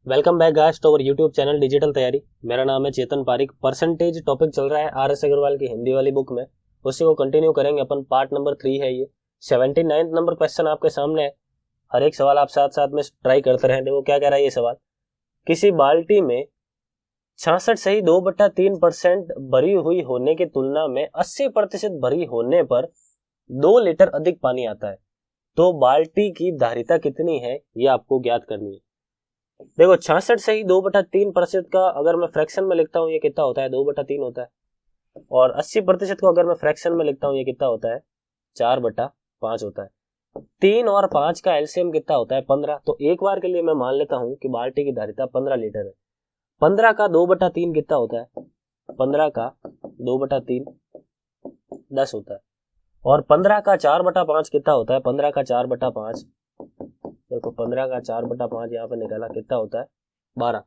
Welcome back guys to our YouTube channel digital Taiyari. मेरा नाम है चेतन पारिक। परसेंटेज टॉपिक चल रहा है आर.एस. अग्रवाल की हिंदी वाली बुक में, उसी को कंटिन्यू करेंगे अपन। पार्ट नंबर 3 है ये। 79 नंबर क्वेश्चन आपके सामने है। हर एक सवाल आप साथ साथ में ट्राई करते रहें। देखो क्या कह रहा है ये सवाल। किसी बाल्टी में 66.2/3% भरी हुई होने की तुलना में 80% भरी होने पर 2 लीटर अधिक पानी आता है, तो बाल्टी की धारिता कितनी है ये आपको ज्ञात करनी है। देखो 66.2/3% का अगर मैं फ्रैक्शन में लिखता हूँ ये कितना होता है, 2/3 होता है। और 80% को अगर मैं फ्रैक्शन में लिखता हूँ ये कितना होता है, 4/5 होता है। 3 और 5 का एलसीएम कितना होता है, 15। तो एक बार के लिए मैं मान लेता हूँ कि बाल्टी की धारिता 15 लीटर है। 15 का 2/3 कितना होता है, 15 का 2/3 10 होता है। और 15 का 4/5 कितना होता है, 15 का 4/5 देखो 15 का 4/5 यहाँ पे निकाला कितना होता है, 12।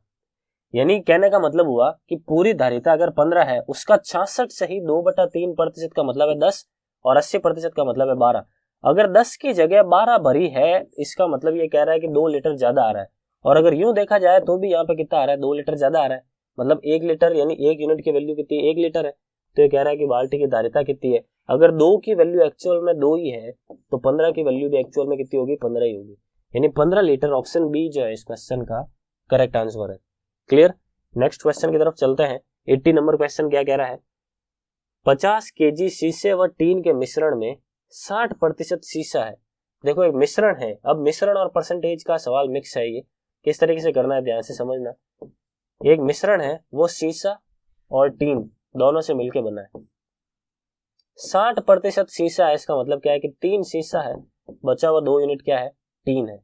यानी कहने का मतलब हुआ कि पूरी धारिता अगर 15 है, उसका 66.2/3% का मतलब है 10 और 80% का मतलब है 12। अगर 10 की जगह 12 भरी है, इसका मतलब ये कह रहा है कि 2 लीटर ज्यादा आ रहा है। और अगर यूं देखा जाए तो भी यहाँ पे कितना आ रहा है, 2 लीटर ज्यादा आ रहा है। मतलब 1 लीटर यानी 1 यूनिट की वैल्यू कितनी है, 1 लीटर है। तो ये कह रहा है कि बाल्टी की धारिता कितनी है। अगर 2 की वैल्यू एक्चुअल में 2 ही है तो 15 की वैल्यू भी एक्चुअल में कितनी होगी, 15 ही होगी। यानी 15 लीटर। ऑप्शन बी जो है इस क्वेश्चन का करेक्ट आंसर है। क्लियर। नेक्स्ट क्वेश्चन की तरफ चलते हैं। 80 नंबर क्वेश्चन क्या कह रहा है। 50 केजी शीशे व टीन के मिश्रण में 60% शीशा है। देखो एक मिश्रण है, अब मिश्रण और परसेंटेज का सवाल मिक्स है। ये किस तरीके से करना है ध्यान से समझना। एक मिश्रण है वो शीशा और टीन दोनों से मिलकर बना है। 60% शीशा है, इसका मतलब क्या है कि 3 शीशा है, बचा हुआ 2 यूनिट क्या है, टीन है।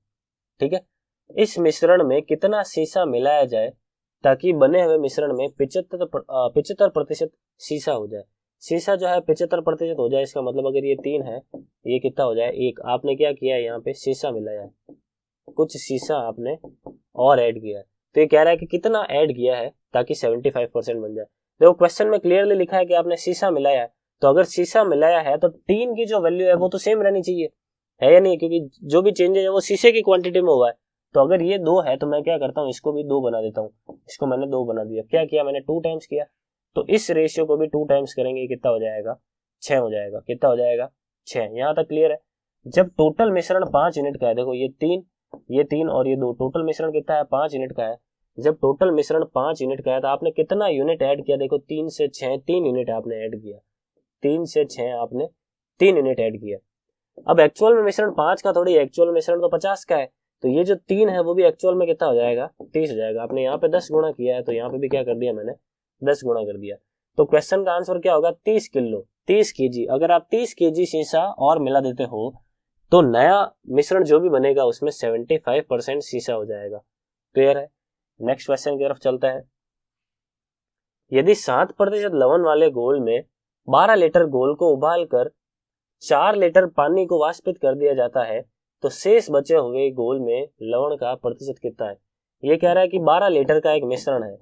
ठीक है। इस मिश्रण में कितना शीशा मिलाया जाए ताकि बने हुए मिश्रण में 75% शीशा हो जाए। शीशा जो है 75% हो जाए, इसका मतलब अगर ये 3 है, ये कितना हो जाए, 1। आपने क्या किया है, यहाँ पे शीशा मिलाया है, कुछ शीशा आपने और ऐड किया है। तो ये कह रहा है कि कितना ऐड किया है ताकि 75% बन जाए। देखो क्वेश्चन में क्लियरली लिखा है कि आपने शीशा मिलाया है। तो अगर शीशा मिलाया है तो टीन की जो वैल्यू है वो तो सेम रहनी चाहिए, है या नहीं, क्योंकि जो भी चेंजेस है वो शीशे की क्वांटिटी में हुआ है। तो अगर ये 2 है तो मैं क्या करता हूँ, इसको भी 2 बना देता हूँ। इसको मैंने 2 बना दिया, क्या किया मैंने, 2 टाइम्स किया। तो इस रेशियो को भी 2 टाइम्स करेंगे, कितना हो जाएगा, 6 हो जाएगा। कितना हो जाएगा, 6। यहाँ तक क्लियर है। जब टोटल मिश्रण 5 यूनिट का है, देखो ये 3 और ये 2, टोटल मिश्रण कितना है, 5 यूनिट का है। जब टोटल मिश्रण 5 यूनिट का है तो आपने कितना यूनिट ऐड किया, देखो 3 से 6, 3 यूनिट आपने ऐड किया। 3 से 6 आपने 3 यूनिट ऐड किया। अब एक्चुअल में मिश्रण 5 का थोड़ी, एक्चुअल मिश्रण तो 50 का है। तो ये जो 3 है वो भी एक्चुअल में कितना हो जाएगा, 30 हो जाएगा। आपने यहाँ पे 10 गुणा किया है तो यहाँ पे भी क्या कर दिया मैंने, 10 गुणा कर दिया। तो क्वेश्चन का आंसर क्या होगा, 30 किलो, 30 केजी। अगर आप 30 केजी शीशा और मिला देते हो तो नया मिश्रण जो भी बनेगा उसमें 75% शीशा हो जाएगा। क्लियर है। नेक्स्ट क्वेश्चन की तरफ चलते हैं। यदि 7% लवण वाले घोल में 12 लीटर घोल को उबाल कर 4 लीटर पानी को वाष्पित कर दिया जाता है तो शेष बचे हुए घोल में लवण का प्रतिशत कितना है। ये कह रहा है कि 12 लीटर का एक मिश्रण है।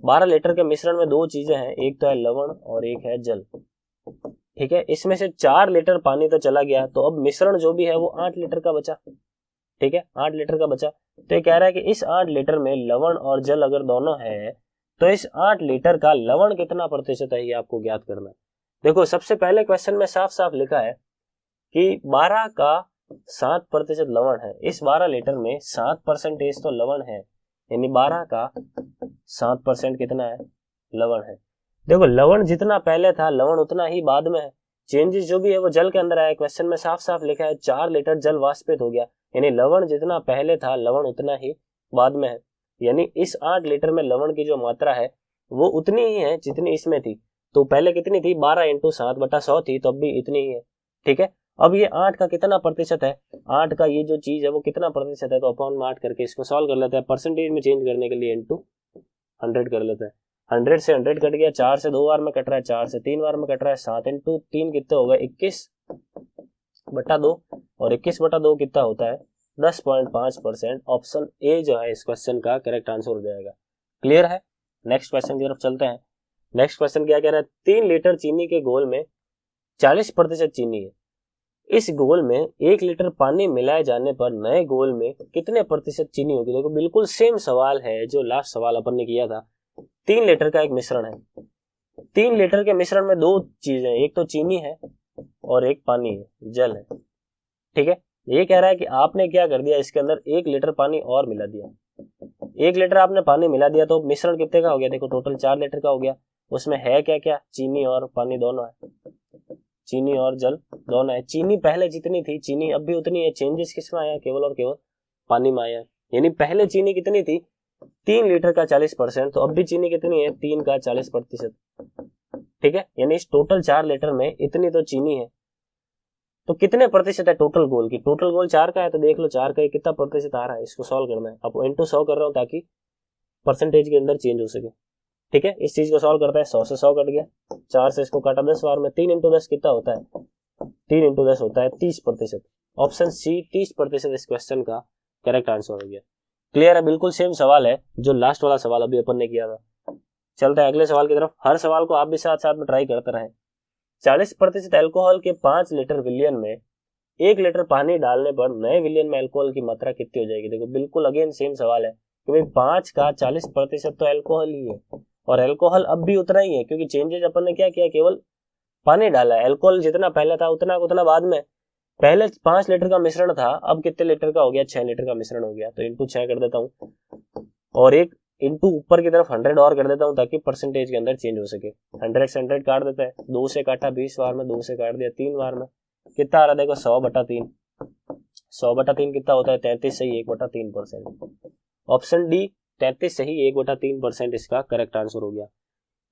12 लीटर के मिश्रण में 2 चीजें हैं, एक तो है लवण और एक है जल। ठीक है। इसमें से 4 लीटर पानी तो चला गया, तो अब मिश्रण जो भी है वो 8 लीटर का बचा। ठीक है, 8 लीटर का बचा। तो ये कह रहा है कि इस 8 लीटर में लवण और जल अगर दोनों है तो इस 8 लीटर का लवण कितना प्रतिशत है, ये आपको ज्ञात करना है। देखो सबसे पहले क्वेश्चन में साफ साफ लिखा है कि 12 का 7% लवण है। इस 12 लीटर में 7% तो लवण है, यानी 12 का 7% कितना है, लवण है। देखो लवण जितना पहले था लवण उतना ही बाद में है। चेंजेस जो भी है वो जल के अंदर आया। क्वेश्चन में साफ साफ लिखा है 4 लीटर जल वाष्पित हो गया, यानी लवण जितना पहले था लवण उतना ही बाद में है। यानी इस 8 लीटर में लवण की जो मात्रा है वो उतनी ही है जितनी इसमें थी। तो पहले कितनी थी, 12 × 7/100 थी, तो अब भी इतनी ही है। ठीक है। अब ये 8 का कितना प्रतिशत है, 8 का ये जो चीज है वो कितना प्रतिशत है, तो अपॉन में 8 करके इसको सॉल्व कर लेते हैं। परसेंटेज में चेंज करने के लिए इंटू 100 कर लेते हैं। 100 से 100 कट गया, 4 से 2 बार में कट रहा है, 4 से 3 बार में कट रहा है, 7 × 3 कितने हो गए, 21/2। और 21/2 कितना होता है, 10.5%। ऑप्शन ए जो है इस क्वेश्चन का करेक्ट आंसर हो जाएगा। क्लियर है। नेक्स्ट क्वेश्चन की तरफ चलते हैं। नेक्स्ट क्वेश्चन क्या कह रहा है, 3 लीटर चीनी के घोल में 40% चीनी है। इस घोल में 1 लीटर पानी मिलाए जाने पर नए घोल में कितने प्रतिशत चीनी होगी। देखो बिल्कुल सेम सवाल है जो लास्ट सवाल अपन ने किया था। 3 लीटर का एक मिश्रण है, 3 लीटर के मिश्रण में 2 चीजें, एक तो चीनी है और एक पानी है, जल है। ठीक है, ये कह रहा है कि आपने क्या कर दिया, इसके अंदर 1 लीटर पानी और मिला दिया। 1 लीटर आपने पानी मिला दिया तो मिश्रण कितने का हो गया, देखो टोटल 4 लीटर का हो गया। उसमें है क्या क्या, चीनी और पानी दोनों है, चीनी और जल दोनों है। चीनी पहले जितनी थी चीनी अब भी उतनी है, चेंजेस किसमें आया, केवल और केवल पानी में आया। यानी पहले चीनी कितनी थी, 3 लीटर का 40%, तो अब भी चीनी कितनी है, 3 का 40%। ठीक है, यानी इस टोटल 4 लीटर में इतनी तो चीनी है। तो कितने प्रतिशत है टोटल गोल की, टोटल गोल 4 का है तो देख लो 4 का कितना प्रतिशत आ रहा है, इसको सॉल्व करना है। अब इंटू 100 कर रहा हूं ताकि परसेंटेज के अंदर चेंज हो सके। ठीक है, इस चीज को सॉल्व करता है, 100 से 100 कट गया, 4 से इसको काटा 10 बार में, 3 इंटू 10 कितना होता है, 3 इंटू 10 होता है 30%। ऑप्शन सी 30% इस क्वेश्चन का करेक्ट आंसर हो गया। क्लियर है, बिल्कुल सेम सवाल है जो लास्ट वाला सवाल अभी अपन ने किया था। चलते हैं अगले सवाल की तरफ। हर सवाल को आप भी साथ साथ में ट्राई करते रहें। 40% अल्कोहल के 5 लीटर विलियन में 1 लीटर पानी डालने पर नए विलियन में अल्कोहल की मात्रा कितनी हो जाएगी। देखो बिल्कुल अगेन सेम सवाल है कि भाई 5 का 40% तो अल्कोहल ही है, और अल्कोहल अब भी उतना ही है क्योंकि चेंजेस अपन ने क्या किया, केवल पानी डाला है। अल्कोहल जितना पहले था उतना उतना बाद में, पहले 5 लीटर का मिश्रण था, अब कितने लीटर का हो गया, 6 लीटर का मिश्रण हो गया। तो इंटू 6 कर देता हूँ और एक इंटू ऊपर की तरफ 100 और कर देता हूँ ताकि परसेंटेज के अंदर चेंज हो सके। 100 से 100 काट देता है, 2 से काटा 20 बार में, 2 से काट दिया 3 बार में, कितना आ रहा है देखो 100/3। 100/3 कितना होता है, 33 सही 1/3%। ऑप्शन डी 33 सही 1/3% इसका करेक्ट आंसर हो गया।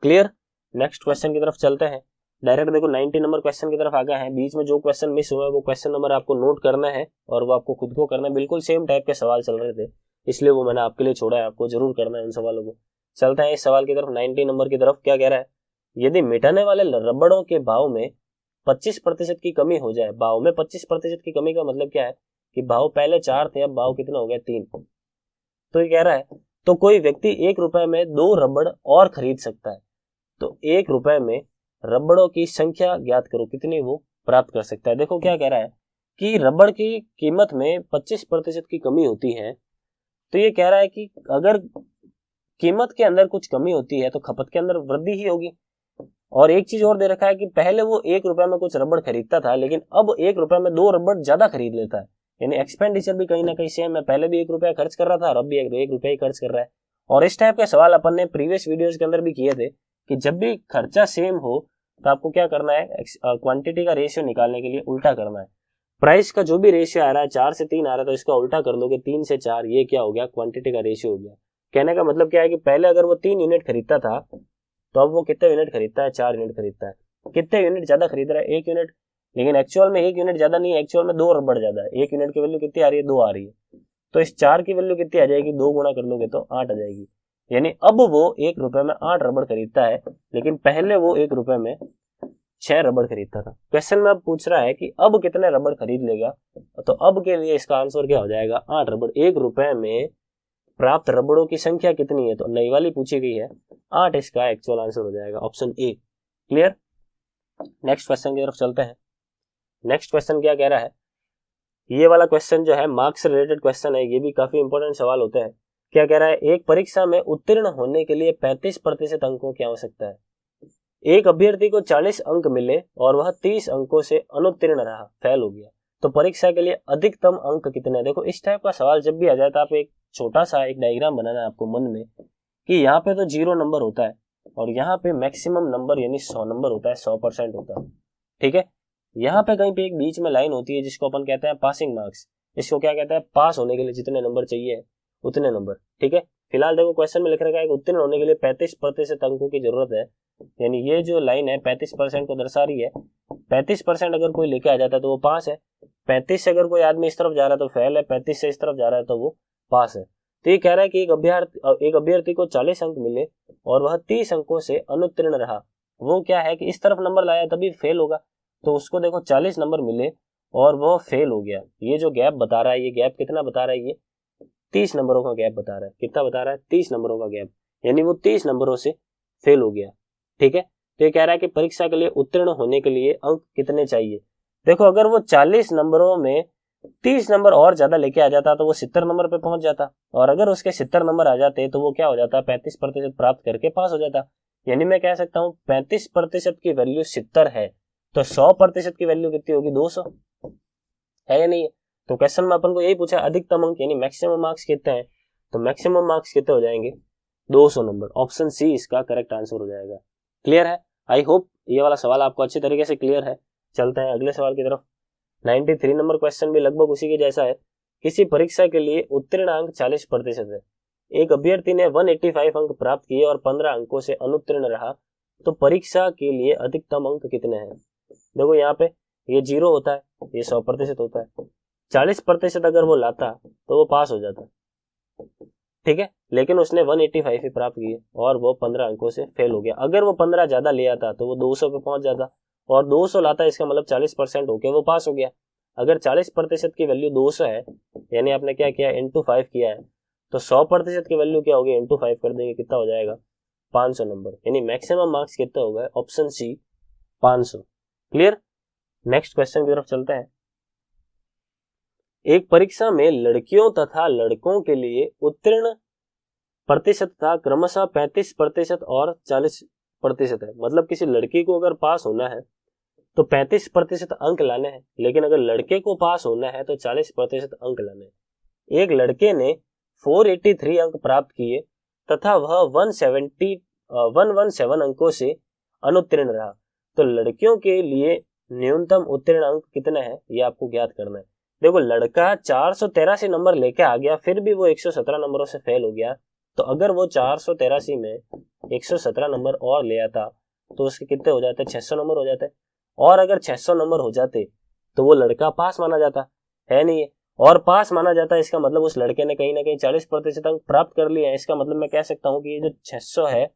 क्लियर, नेक्स्ट क्वेश्चन की तरफ चलते हैं। डायरेक्ट देखो 90 नंबर क्वेश्चन की तरफ आ गए हैं। बीच में जो क्वेश्चन मिस हुआ है वो क्वेश्चन नंबर आपको नोट करना है और वो आपको खुद को करना है। बिल्कुल सेम टाइप के सवाल चल रहे थे इसलिए वो मैंने आपके लिए छोड़ा है, आपको जरूर करना है उन सवालों को। चलते हैं इस सवाल की तरफ, 90 नंबर की तरफ। क्या कह रहा है, यदि मिटाने वाले रबड़ों के भाव में 25% की कमी हो जाए। भाव में 25% की कमी का मतलब क्या है कि भाव पहले 4 थे, अब भाव कितना हो गया 3। तो ये कह रहा है तो कोई व्यक्ति 1 रुपए में 2 रबड़ और खरीद सकता है। तो 1 रुपए में रबड़ों की संख्या ज्ञात करो, कितनी वो प्राप्त कर सकता है। देखो क्या कह रहा है कि रबड़ की कीमत में 25% की कमी होती है, तो ये कह रहा है कि अगर कीमत के अंदर कुछ कमी होती है तो खपत के अंदर वृद्धि ही होगी। और एक चीज और दे रखा है कि पहले वो 1 रुपए में कुछ रबड़ खरीदता था, लेकिन अब 1 रुपए में 2 रबड़ ज्यादा खरीद लेता है। यानी एक्सपेंडिचर भी कहीं ना कहीं सेम है, पहले भी 1 रुपया खर्च कर रहा था और अब भी 1 रुपया ही खर्च कर रहा है। और इस टाइप के सवाल अपन ने प्रीवियस वीडियोस के अंदर भी किए थे कि जब भी खर्चा सेम हो तो आपको क्या करना है, क्वांटिटी का रेशियो निकालने के लिए उल्टा करना है। प्राइस का जो भी रेशियो आ रहा है 4 से 3 आ रहा है तो इसका उल्टा कर दोगे 3 से 4, ये क्या हो गया, क्वांटिटी का रेशियो हो गया। कहने का मतलब क्या है कि पहले अगर वो 3 यूनिट खरीदता था तो अब वो कितने यूनिट खरीदता है, 4 यूनिट खरीदता है। कितने यूनिट ज्यादा खरीद रहा है, 1 यूनिट। लेकिन एक्चुअल में 1 यूनिट ज्यादा नहीं है, एक्चुअल में 2 रबड़ ज्यादा है। 1 यूनिट की वैल्यू कितनी आ रही है, 2 आ रही है। तो इस 4 की वैल्यू कितनी आ जाएगी, 2 गुणा कर लोगे तो 8 आ जाएगी। यानी अब वो 1 रुपए में 8 रबड़ खरीदता है, लेकिन पहले वो 1 रुपए में 6 रबड़ खरीदता था। क्वेश्चन में अब पूछ रहा है कि अब कितने रबड़ खरीद लेगा, तो अब के लिए इसका आंसर क्या हो जाएगा, 8 रबड़। 1 रुपए में प्राप्त रबड़ों की संख्या कितनी है, तो नई वाली पूछी गई है, 8 इसका एक्चुअल आंसर हो जाएगा, option A. Clear, next question की तरफ चलते हैं। नेक्स्ट क्वेश्चन क्या कह रहा है, ये वाला क्वेश्चन जो है मार्क्स से रिलेटेड क्वेश्चन है, ये भी काफी इंपॉर्टेंट सवाल होते हैं। क्या कह रहा है, एक परीक्षा में उत्तीर्ण होने के लिए 35% अंकों की आवश्यकता है। एक अभ्यर्थी को 40 अंक मिले और वह 30 अंकों से अनुत्तीर्ण रहा, फेल हो गया, तो परीक्षा के लिए अधिकतम अंक कितने हैं। देखो इस टाइप का सवाल जब भी आ जाए तो आप एक छोटा सा एक डायग्राम बनाना है आपको मन में कि यहाँ पे तो 0 नंबर होता है और यहाँ पे मैक्सिमम नंबर यानी 100 नंबर होता है, 100% होता है। ठीक है, यहाँ पे कहीं पे एक बीच में लाइन होती है जिसको अपन कहते हैं पासिंग मार्क्स। इसको क्या कहते हैं, पास होने के लिए जितने नंबर चाहिए उतने नंबर। ठीक है, फिलहाल देखो क्वेश्चन में लिख रखा है कि उत्तीर्ण होने के लिए 35% अंकों की जरूरत है। यानी ये जो लाइन है 35% को दर्शा रही है। 35% अगर कोई लेके आ जाता है तो वो पास है। 35 से अगर कोई आदमी इस तरफ जा रहा है तो फेल है, 35 से इस तरफ जा रहा है तो वो पास है। तो ये कह रहा है कि एक अभ्यर्थी को 40 अंक मिले और वह 30 अंकों से अनुत्तीर्ण रहा। वो क्या है कि इस तरफ नंबर लाया तभी फेल होगा, तो उसको देखो 40 नंबर मिले और वो फेल हो गया। ये जो गैप बता रहा है, ये गैप कितना बता रहा है, ये 30 नंबरों का गैप बता रहा है। कितना बता रहा है, 30 नंबरों का गैप, यानी वो 30 नंबरों से फेल हो गया। ठीक है, तो ये कह रहा है कि परीक्षा के लिए उत्तीर्ण होने के लिए अंक कितने चाहिए। देखो अगर वो 40 नंबरों में 30 नंबर और ज्यादा लेके आ जाता तो वो 70 नंबर पे पहुंच जाता, और अगर उसके 70 नंबर आ जाते तो वो क्या हो जाता, 35% प्राप्त करके पास हो जाता। यानी मैं कह सकता हूँ 35% की वैल्यू 70 है, तो 100% की वैल्यू कितनी होगी, 200 है या नहीं है। तो क्वेश्चन में अपन को यही पूछा अधिकतम अंक यानी मैक्सिमम मार्क्स कितने हैं, तो मैक्सिमम मार्क्स कितने हो जाएंगे, 200 नंबर। ऑप्शन सी इसका करेक्ट आंसर हो जाएगा। क्लियर है, आई होप ये वाला सवाल आपको अच्छी तरीके से क्लियर है। चलते हैं अगले सवाल की तरफ। 93 नंबर क्वेश्चन भी लगभग उसी के जैसा है। किसी परीक्षा के लिए उत्तीर्ण अंक 40% है। एक अभ्यर्थी ने 185 अंक प्राप्त किए और 15 अंकों से अनुत्तीर्ण रहा, तो परीक्षा के लिए अधिकतम अंक कितने हैं। देखो यहाँ पे ये 0 होता है, ये 100% होता है। 40% अगर वो लाता तो वो पास हो जाता, ठीक है, लेकिन उसने 185 ही प्राप्त किए और वो 15 अंकों से फेल हो गया। अगर वो 15 ज्यादा ले आता तो वो 200 पे पहुंच जाता, और 200 लाता इसका मतलब 40% होके वो पास हो गया। अगर 40% की वैल्यू 200 है, यानी आपने क्या किया, इंटू 5 किया है, तो 100% की वैल्यू क्या होगी, इंटू 5 कर देंगे, कितना हो जाएगा, 500 नंबर। यानी मैक्सिमम मार्क्स कितना हो गए, option C 500। Clear, next question की तरफ चलते हैं। एक परीक्षा में लड़कियों तथा लड़कों के लिए उत्तीर्ण प्रतिशत था क्रमशः 35% और 40% है। मतलब किसी लड़की को अगर पास होना है तो 35% अंक लाने हैं, लेकिन अगर लड़के को पास होना है तो 40% अंक लाने हैं। एक लड़के ने 483 अंक प्राप्त किए तथा वह 117 अंकों से अनुत्तीर्ण रहा, तो लड़कियों के लिए न्यूनतम उत्तीर्ण अंक कितने हैं, ये आपको ज्ञात करना है। देखो लड़का 483 नंबर लेके आ गया, फिर भी वो 117 नंबरों से फेल हो गया, तो अगर वो 483 में 117 नंबर और ले आता तो उसके कितने हो जाते, 600 नंबर हो जाते। और अगर 600 नंबर हो जाते तो वो लड़का पास माना जाता, है नहीं है। और पास माना जाता इसका मतलब उस लड़के ने कहीं ना कहीं 40% अंक प्राप्त कर लिया है। इसका मतलब मैं कह सकता हूँ कि ये जो 600 है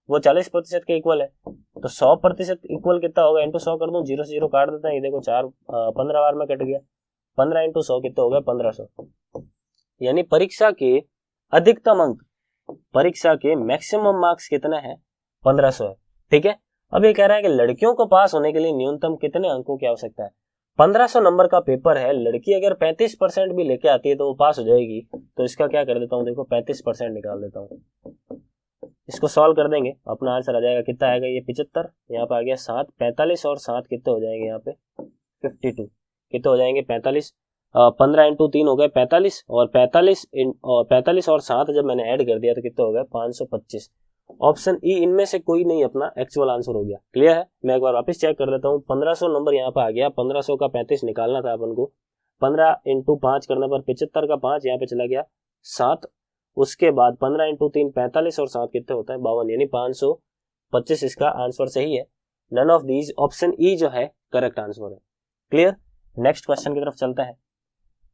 वो 40% के इक्वल है, तो 100% इक्वल कितना होगा, इंटू 100 कर दूं, 0 से 0 काट देता है, ये देखो 15 बार में कट गया, 15 इंटू 100 कितना हो गया, 1500। यानी परीक्षा के अधिकतम अंक, परीक्षा के मैक्सिमम मार्क्स कितने हैं, 1500 है, ठीक है। अब ये कह रहा है कि लड़कियों को पास होने के लिए न्यूनतम कितने अंकों की आवश्यकता है। 1500 नंबर का पेपर है, लड़की अगर 35% भी लेके आती है तो वो पास हो जाएगी। तो इसका क्या कर देता हूँ, देखो 35% निकाल देता हूँ, इसको सॉल्व कर देंगे, अपना आंसर आ जाएगा, कितना आएगा, ये 75, यहाँ पे आ गया 7, 45 और 7 कितने हो जाएंगे, यहाँ पे 52, कितने हो जाएंगे, 45, 15 इंटू 3 हो गए 45, और 45 और 7 जब मैंने ऐड कर दिया तो कितने हो गए, 525। ऑप्शन ई इनमें से कोई नहीं अपना एक्चुअल आंसर हो गया। क्लियर है, मैं एक बार वापस चेक कर लेता हूँ। 1500 नंबर यहाँ पे आ गया, 1500 का 35 निकालना था अपन को, 15 इंटू 5 करने पर 75 का 5 यहाँ पे चला गया 7, उसके बाद 15 इंटू 3 45 और 7 कितने होता है, 52, यानी 525 इसका आंसर सही है। None of these, option E जो है करेक्ट आंसर है। क्लियर, नेक्स्ट क्वेश्चन की तरफ चलते हैं।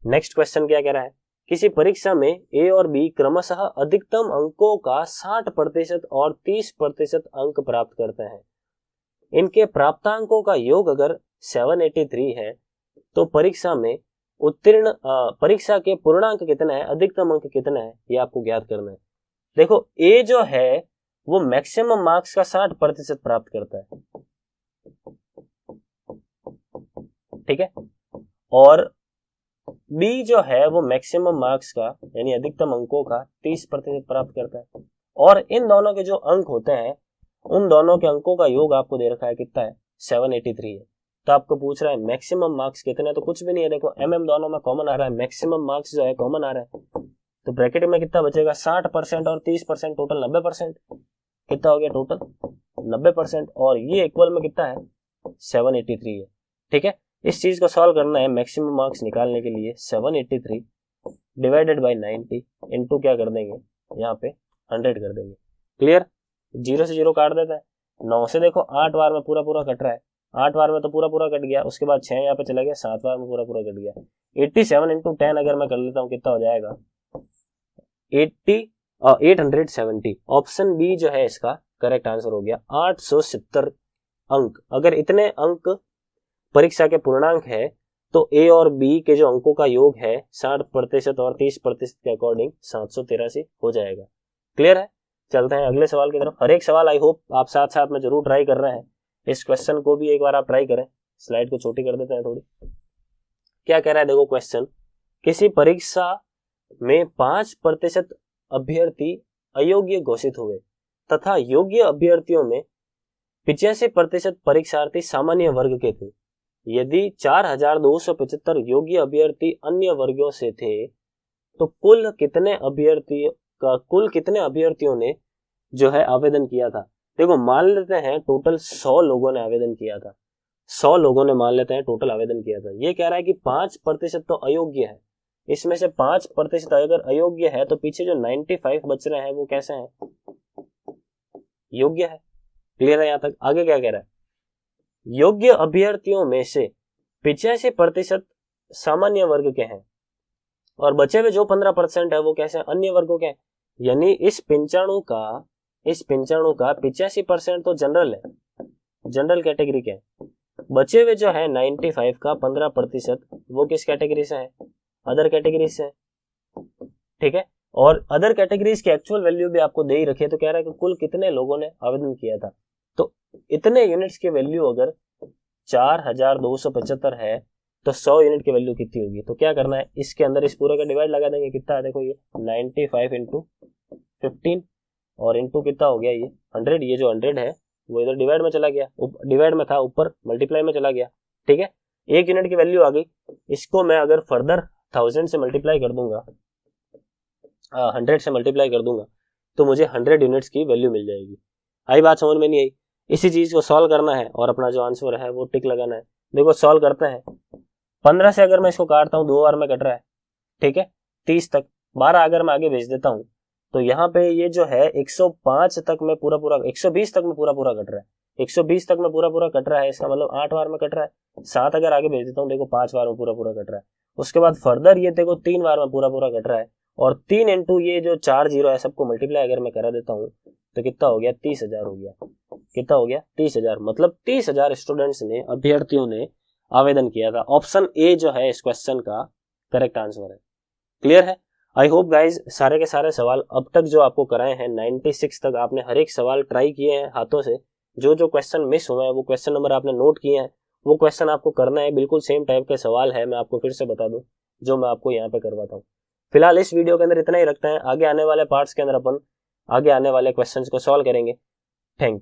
नेक्स्ट क्वेश्चन क्या कह रहा है, किसी परीक्षा में ए और बी क्रमशः अधिकतम अंकों का 60% और 30% अंक प्राप्त करते हैं। इनके प्राप्तांकों का योग अगर 783 है तो परीक्षा में उत्तीर्ण परीक्षा के पूर्णांक कितने हैं, अधिकतम अंक कितने हैं, ये आपको ज्ञात करना है। देखो ए जो है वो मैक्सिमम मार्क्स का 60% प्राप्त करता है, ठीक है, और बी जो है वो मैक्सिमम मार्क्स का यानी अधिकतम अंकों का 30% प्राप्त करता है। और इन दोनों के जो अंक होते हैं उन दोनों के अंकों का योग आपको दे रखा है, कितना है, 783 है। तो आपको पूछ रहा है मैक्सिमम मार्क्स कितने, तो कुछ भी नहीं है, देखो एमएम दोनों में कॉमन आ रहा है, मैक्सिमम मार्क्स जो है कॉमन आ रहा है, तो ब्रैकेट में कितना बचेगा, 60% और 30%, टोटल 90%, कितना हो गया टोटल 90%, और ये इक्वल में कितना है, 783 है, ठीक है। इस चीज को सॉल्व करना है, मैक्सिमम मार्क्स निकालने के लिए 783 डिवाइडेड बाई 90 इंटू क्या कर देंगे, यहाँ पे 100 कर देंगे। क्लियर, 0 से 0 काट देता है, 9 से देखो 8 बार में पूरा पूरा कट रहा है, 8 बार में तो पूरा पूरा कट गया, उसके बाद 6 यहाँ पे चला गया, 7 बार में पूरा पूरा कट गया। 87 इंटू 10 अगर मैं कर लेता हूँ कितना हो जाएगा, 870। ऑप्शन बी जो है इसका करेक्ट आंसर हो गया, 870 अंक। अगर इतने अंक परीक्षा के पूर्णांक है तो ए और बी के जो अंकों का योग है 60% और 30% के अकॉर्डिंग 783 हो जाएगा। क्लियर है, चलते हैं अगले सवाल की तरफ। हर एक सवाल आई होप आप साथ साथ में जरूर ट्राई कर रहे हैं, इस क्वेश्चन को भी एक बार आप ट्राई करें। स्लाइड को छोटी कर देते हैं थोड़ी। क्या कह रहा है देखो क्वेश्चन, किसी परीक्षा में 5% अभ्यर्थी अयोग्य घोषित हुए तथा योग्य अभ्यर्थियों में 85% परीक्षार्थी सामान्य वर्ग के थे। यदि 4275 योग्य अभ्यर्थी अन्य वर्गों से थे तो कुल कितने अभ्यर्थियों ने जो है आवेदन किया था। देखो मान लेते हैं टोटल 100 लोगों ने आवेदन किया था, 100 लोगों ने मान लेते हैं टोटल आवेदन किया था। ये कह रहा है कि 5% तो अयोग्य है, इसमें से 5% अगर अयोग्य है तो पीछे जो 95 बच रहे हैं वो कैसे हैं, योग्य है। क्लियर है यहाँ तक। आगे क्या कह रहा है, योग्य अभ्यर्थियों में से 85% सामान्य वर्ग के हैं और बचे हुए जो 15% है वो कैसे अन्य वर्गों के हैं। यानी इस 95 का 85% तो जनरल है, जनरल कैटेगरी के हैं। बचे हुए जो है 95 का 15% वो किस कैटेगरी से है, अदर कैटेगरी से है। ठीक है, और अदर कैटेगरीज की एक्चुअल वैल्यू भी आपको दे ही रखी है। तो कह रहा है कि कुल कितने लोगों ने आवेदन किया था। तो इतने यूनिट्स की वैल्यू अगर 4275 है तो 100 यूनिट की वैल्यू कितनी होगी। तो क्या करना है, इसके अंदर इस पूरे का डिवाइड लगा देंगे। कितना है देखो, ये 95 इंटू 15 और इंटू कितना हो गया ये 100। ये जो 100 है वो इधर डिवाइड में चला गया, डिवाइड में था, ऊपर मल्टीप्लाई में चला गया। ठीक है, 1 यूनिट की वैल्यू आ गई। इसको मैं अगर फर्दर 1000 से मल्टीप्लाई कर दूंगा, 100 से मल्टीप्लाई कर दूंगा तो मुझे 100 यूनिट्स की वैल्यू मिल जाएगी। आई बात समझ में नहीं आई। इसी चीज को सॉल्व करना है और अपना जो आंसर है वो टिक लगाना है। देखो सॉल्व करते हैं। 15 से अगर मैं इसको काटता हूँ 2 बार में कट रहा है, ठीक है, 30 तक। 12 अगर मैं आगे भेज देता हूँ तो यहाँ पे ये जो है 105 तक में पूरा 120 तक में पूरा कट रहा है। 120 तक में पूरा कट रहा है, इसका मतलब 8 बार में कट रहा है। 7 अगर आगे भेज देता हूँ देखो 5 बार में पूरा कट रहा है। उसके बाद फर्दर ये देखो 3 बार में पूरा कट रहा है और 3 इंटू ये जो 4 जीरो है सबको मल्टीप्लाई अगर मैं करा देता हूँ तो कितना हो गया, 30,000 हो गया। कितना हो गया, 30,000। मतलब 30,000 स्टूडेंट्स ने, अभ्यर्थियों ने आवेदन किया था। ऑप्शन ए जो है इस क्वेश्चन का करेक्ट आंसर है। क्लियर है। आई होप गाइज सारे के सारे सवाल अब तक जो आपको कराए हैं 96 तक आपने हर एक सवाल ट्राई किए हैं हाथों से। जो क्वेश्चन मिस हुए हैं वो क्वेश्चन नंबर आपने नोट किए हैं, वो क्वेश्चन आपको करना है। बिल्कुल सेम टाइप के सवाल है, मैं आपको फिर से बता दूं जो मैं आपको यहाँ पे करवाता हूँ। फिलहाल इस वीडियो के अंदर इतना ही रखते हैं। आगे आने वाले पार्ट्स के अंदर अपन आगे आने वाले क्वेश्चंस को सॉल्व करेंगे। Thank you.